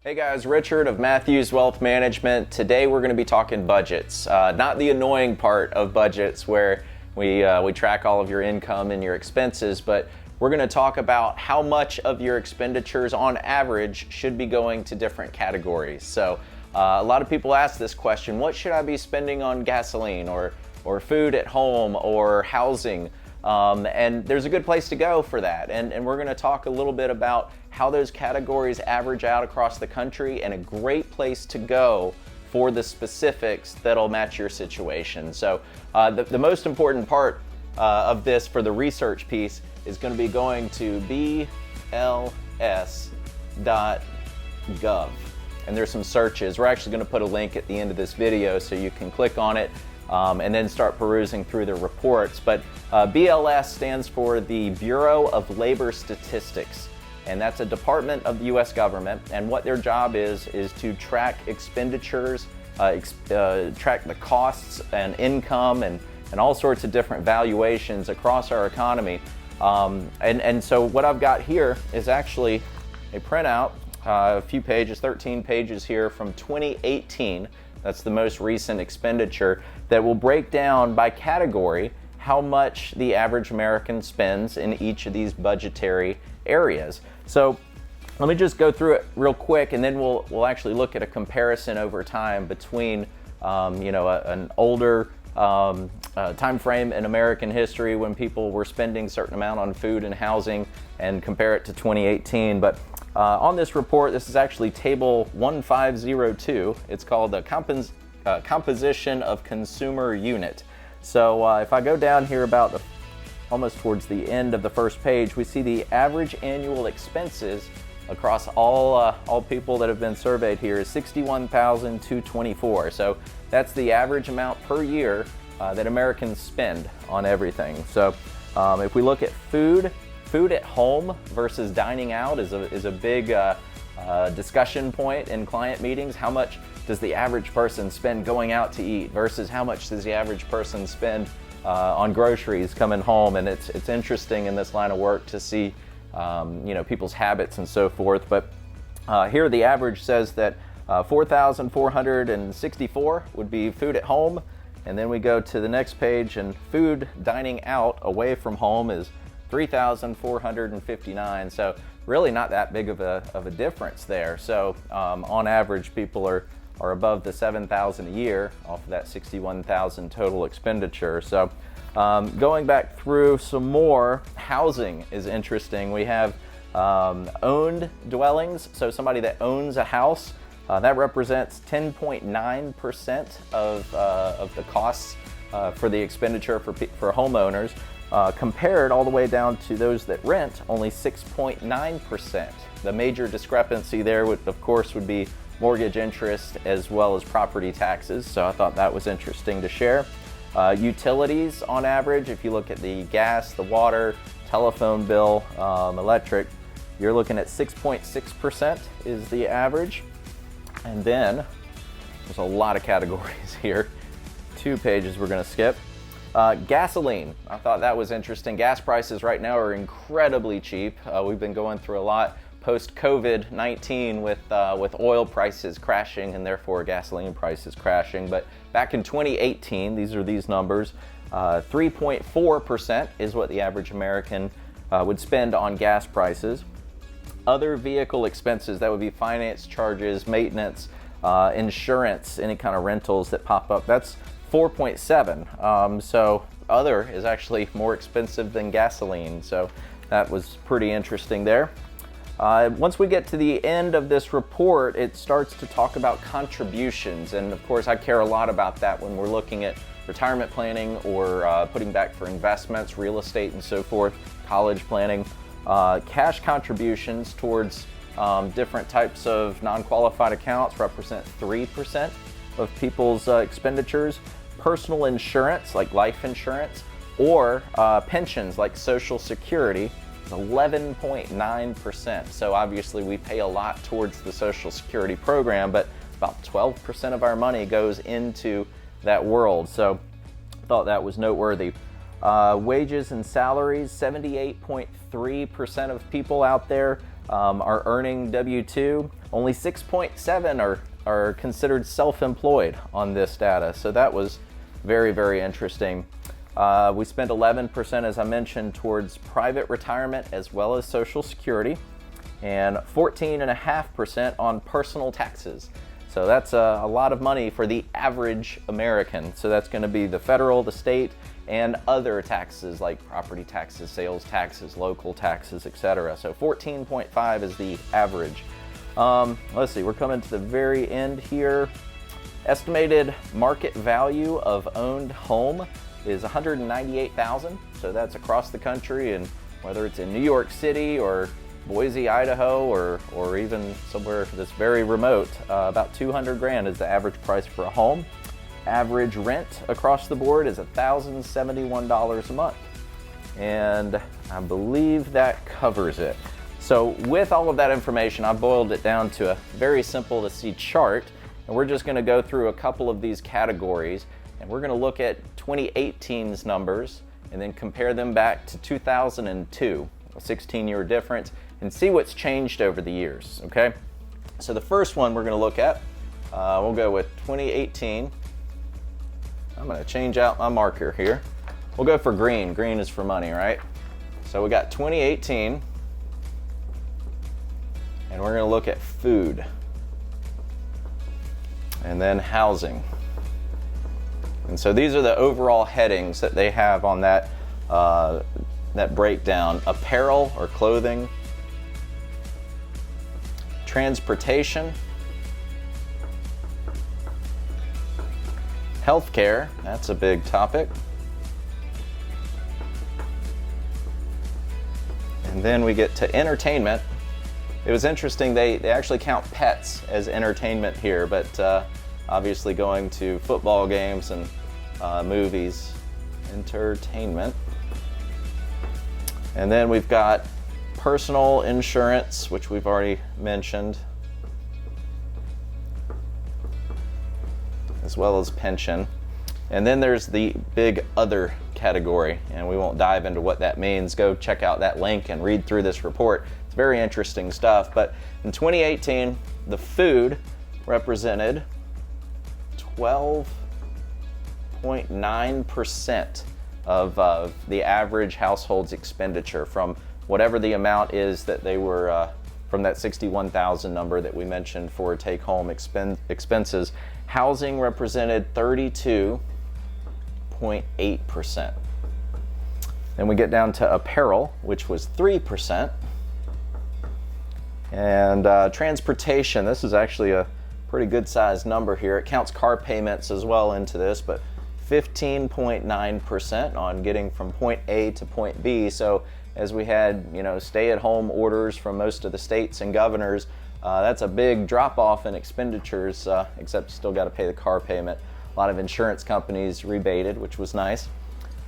Hey guys, Richard of Matthews Wealth Management. Today we're going to be talking budgets. Not the annoying part of budgets where we track all of your income and your expenses, but we're going to talk about how much of your expenditures on average should be going to different categories. So a lot of people ask this question: what should I be spending on gasoline or food at home or housing? And there's a good place to go for that. And we're going to talk a little bit about how those categories average out across the country and a great place to go for the specifics that'll match your situation. So the most important part of this for the research piece is going to be going to bls.gov. And there's some searches. We're actually going to put a link at the end of this video so you can click on it and then start perusing through the reports. But BLS stands for the Bureau of Labor Statistics, and that's a department of the U.S. government. And what their job is to track expenditures, track the costs and income and all sorts of different valuations across our economy. And so what I've got here is actually a printout, a few pages, 13 pages here from 2018. That's the most recent expenditure that will break down by category how much the average American spends in each of these budgetary areas. So let me just go through it real quick, and then we'll actually look at a comparison over time between an older time frame in American history when people were spending a certain amount on food and housing and compare it to 2018. But on this report, this is actually table 1502. It's called the Composition of Consumer Unit. So if I go down here about almost towards the end of the first page, we see the average annual expenses across all people that have been surveyed here is $61,224. So that's the average amount per year that Americans spend on everything. So if we look at food at home versus dining out is a big discussion point in client meetings. How much does the average person spend going out to eat versus how much does the average person spend on groceries coming home? And it's interesting in this line of work to see people's habits and so forth. But here the average says that 4,464 would be food at home, and then we go to the next page, and food dining out away from home is 3,459. So really not that big of a difference there. So on average, people are above the 7,000 a year off of that 61,000 total expenditure. So going back through some more, housing is interesting. We have owned dwellings, so somebody that owns a house, that represents 10.9% of the costs for the expenditure for homeowners, compared all the way down to those that rent, only 6.9%. The major discrepancy there would be mortgage interest as well as property taxes, so I thought that was interesting to share. Utilities on average, if you look at the gas, the water, telephone bill, electric, you're looking at 6.6% is the average. And then there's a lot of categories here. 2 pages we're going to skip. Gasoline, I thought that was interesting. Gas prices right now are incredibly cheap. We've been going through a lot post-COVID-19 with oil prices crashing and therefore gasoline prices crashing. But back in 2018, these are these numbers, 3.4% is what the average American would spend on gas prices. Other vehicle expenses, that would be finance charges, maintenance, insurance, any kind of rentals that pop up, that's 4.7. So other is actually more expensive than gasoline. So that was pretty interesting there. Once we get to the end of this report, it starts to talk about contributions. And of course, I care a lot about that when we're looking at retirement planning or putting back for investments, real estate and so forth, college planning. Cash contributions towards different types of non-qualified accounts represent 3% of people's expenditures. Personal insurance, like life insurance, or pensions, like Social Security, is 11.9%. So obviously we pay a lot towards the Social Security program, but about 12% of our money goes into that world. So I thought that was noteworthy. Wages and salaries, 78.3% of people out there are earning W-2. Only 6.7 are considered self-employed on this data. So that was very, very interesting. We spent 11%, as I mentioned, towards private retirement as well as Social Security, and 14.5% on personal taxes. So that's a lot of money for the average American. So that's going to be the federal, the state, and other taxes like property taxes, sales taxes, local taxes, etc. So 14.5 is the average. Let's see, we're coming to the very end here. Estimated market value of owned home is $198,000. So that's across the country, and whether it's in New York City or Boise, Idaho, or even somewhere that's very remote, about 200 grand is the average price for a home. Average rent across the board is $1,071 a month. And I believe that covers it. So with all of that information, I boiled it down to a very simple to see chart, and we're just going to go through a couple of these categories, and we're going to look at 2018's numbers and then compare them back to 2002, a 16-year difference, and see what's changed over the years, okay? So the first one we're going to look at, we'll go with 2018. I'm going to change out my marker here. We'll go for green. Green is for money, right? So we got 2018, and we're going to look at food, and then housing. And so these are the overall headings that they have on that, that breakdown: apparel or clothing, transportation, healthcare, that's a big topic, and then we get to entertainment. It was interesting, they actually count pets as entertainment here, but obviously going to football games and movies, entertainment. And then we've got personal insurance, which we've already mentioned, as well as pension. And then there's the big other category, and we won't dive into what that means. Go check out that link and read through this report. It's very interesting stuff. But in 2018, the food represented 12.9% of the average household's expenditure, from whatever the amount is that they were, from that 61,000 number that we mentioned for take-home expenses. Housing represented 32.8%. Then we get down to apparel, which was 3%. And transportation, this is actually a pretty good sized number here. It counts car payments as well into this, but 15.9% on getting from point A to point B. So as we had, stay-at-home orders from most of the states and governors, that's a big drop-off in expenditures, except you still got to pay the car payment. A lot of insurance companies rebated, which was nice.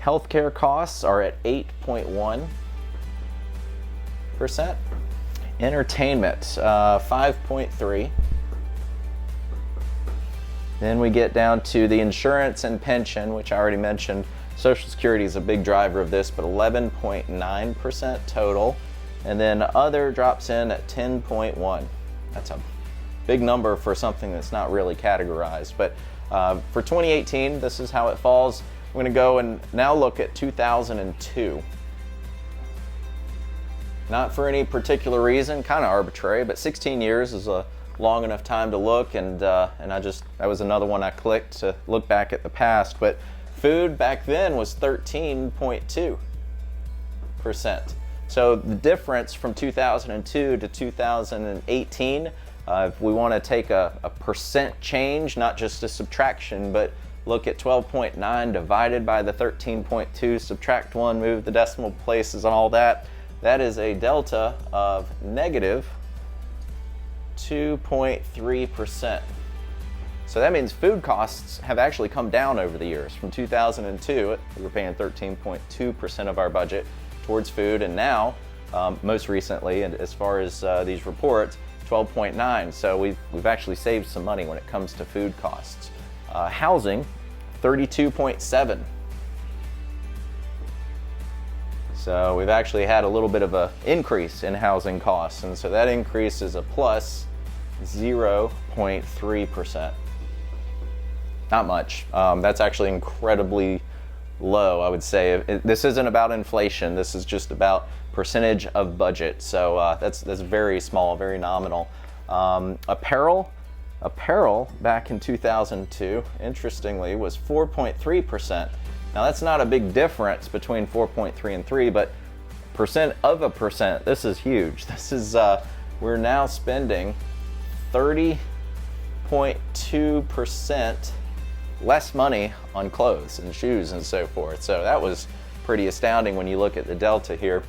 Healthcare costs are at 8.1%. Entertainment, 5.3%. Then we get down to the insurance and pension, which I already mentioned. Social Security is a big driver of this, but 11.9% total. And then other drops in at 10.1%. That's a big number for something that's not really categorized. But for 2018, this is how it falls. We're going to go and now look at 2002. Not for any particular reason, kind of arbitrary, but 16 years is a long enough time to look, and that was another one I clicked to look back at the past. But food back then was 13.2%. So the difference from 2002 to 2018, if we want to take a percent change, not just a subtraction, but look at 12.9 divided by the 13.2, subtract 1, move the decimal places and all that, that is a delta of negative 2.3%. So that means food costs have actually come down over the years. From 2002, we were paying 13.2% of our budget towards food, and now, most recently, and as far as these reports, 12.9%. So we've actually saved some money when it comes to food costs. Housing, 32.7%. So we've actually had a little bit of an increase in housing costs, and so that increase is a plus 0.3%. Not much. That's actually incredibly low, I would say. This isn't about inflation. This is just about percentage of budget. So that's very small, very nominal. Apparel back in 2002, interestingly, was 4.3%. Now that's not a big difference between 4.3 and 3, but percent of a percent, this is huge. This is, we're now spending 30.2% less money on clothes and shoes and so forth. So that was pretty astounding when you look at the delta here.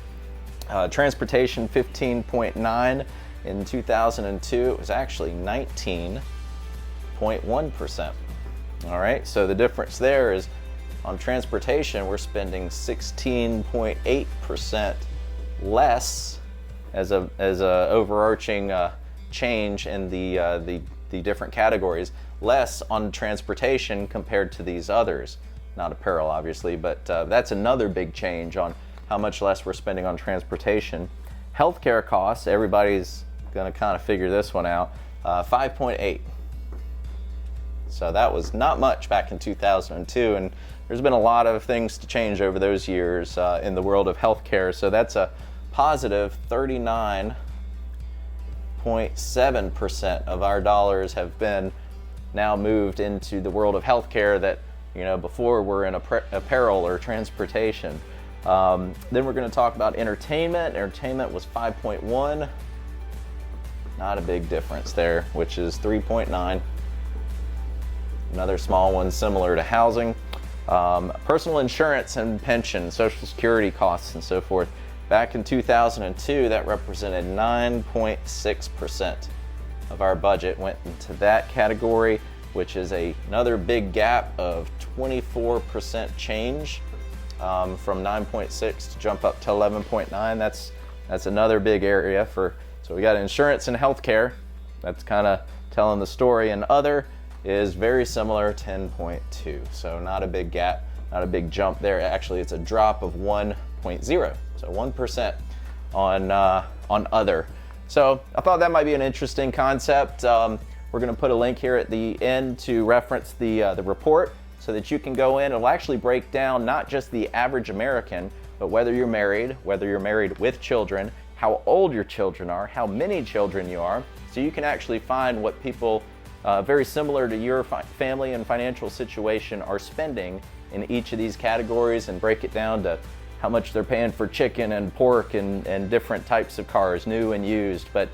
Transportation 15.9 in 2002. It was actually 19.1%. All right, so the difference there is on transportation we're spending 16.8% less as a overarching change in the different categories, less on transportation compared to these others. Not apparel, obviously, but that's another big change on how much less we're spending on transportation. Healthcare costs, everybody's going to kind of figure this one out, 5.8. So that was not much back in 2002, and there's been a lot of things to change over those years in the world of healthcare. So that's a positive 39.7% of our dollars have been now moved into the world of healthcare that, you know, before were in apparel or transportation. Then we're going to talk about entertainment. Entertainment was 5.1. Not a big difference there, which is 3.9. Another small one similar to housing. Personal insurance and pension, Social Security costs and so forth. Back in 2002, that represented 9.6% of our budget went into that category, which is another big gap of 24% change from 9.6 to jump up to 11.9. That's another big area for. So we got insurance and healthcare. That's kind of telling the story, and other is very similar, 10.2. So not a big gap, not a big jump there. Actually, it's a drop of 1.0. So 1% on other. So I thought that might be an interesting concept. We're going to put a link here at the end to reference the report so that you can go in. It'll actually break down not just the average American, but whether you're married with children, how old your children are, how many children you are. So you can actually find what people very similar to your family and financial situation are spending in each of these categories, and break it down to how much they're paying for chicken and pork and different types of cars, new and used. But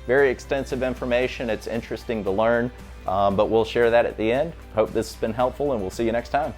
very extensive information. It's interesting to learn, but we'll share that at the end. Hope this has been helpful, and we'll see you next time.